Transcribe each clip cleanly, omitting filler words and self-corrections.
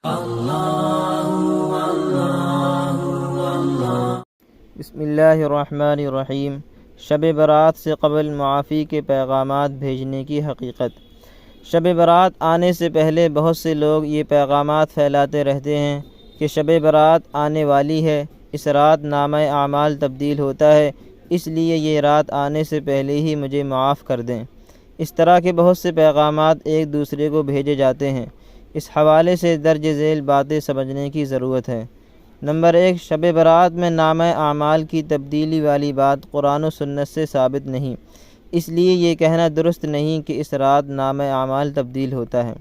بسم اللہ الرحمن الرحیم۔ شب برات سے قبل معافی کے پیغامات بھیجنے کی حقیقت۔ شب برات آنے سے پہلے بہت سے لوگ یہ پیغامات پھیلاتے رہتے ہیں کہ شب برات آنے والی ہے، اس رات نامہ اعمال تبدیل ہوتا ہے، اس لیے یہ رات آنے سے پہلے ہی مجھے معاف کر دیں۔ اس طرح کے بہت سے پیغامات ایک دوسرے کو بھیجے جاتے ہیں۔ اس حوالے سے درج ذیل باتیں سمجھنے کی ضرورت ہے۔ نمبر 1، شب برات میں نامہ اعمال کی تبدیلی والی بات قرآن و سنت سے ثابت نہیں، اس لیے یہ کہنا درست نہیں کہ اس رات نامہ اعمال تبدیل ہوتا ہے۔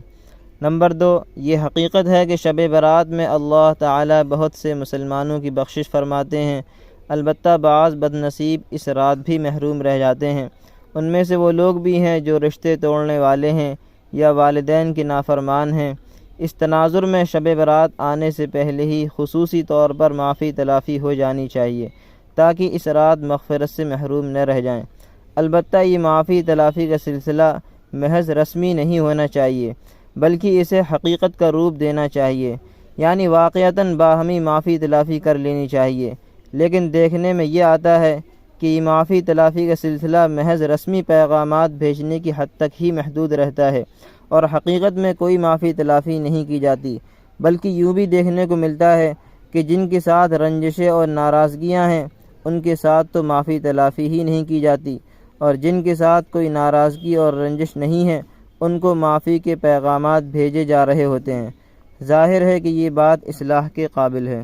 نمبر 2، یہ حقیقت ہے کہ شب برات میں اللہ تعالی بہت سے مسلمانوں کی بخشش فرماتے ہیں، البتہ بعض بد نصیب اس رات بھی محروم رہ جاتے ہیں۔ ان میں سے وہ لوگ بھی ہیں جو رشتے توڑنے والے ہیں یا والدین کے نافرمان ہیں۔ اس تناظر میں شب برات آنے سے پہلے ہی خصوصی طور پر معافی تلافی ہو جانی چاہیے تاکہ اس رات مغفرت سے محروم نہ رہ جائیں۔ البتہ یہ معافی تلافی کا سلسلہ محض رسمی نہیں ہونا چاہیے، بلکہ اسے حقیقت کا روپ دینا چاہیے، یعنی واقعتاً باہمی معافی تلافی کر لینی چاہیے۔ لیکن دیکھنے میں یہ آتا ہے کہ یہ معافی تلافی کا سلسلہ محض رسمی پیغامات بھیجنے کی حد تک ہی محدود رہتا ہے اور حقیقت میں کوئی معافی تلافی نہیں کی جاتی، بلکہ یوں بھی دیکھنے کو ملتا ہے کہ جن کے ساتھ رنجشیں اور ناراضگیاں ہیں ان کے ساتھ تو معافی تلافی ہی نہیں کی جاتی، اور جن کے ساتھ کوئی ناراضگی اور رنجش نہیں ہے ان کو معافی کے پیغامات بھیجے جا رہے ہوتے ہیں۔ ظاہر ہے کہ یہ بات اصلاح کے قابل ہے۔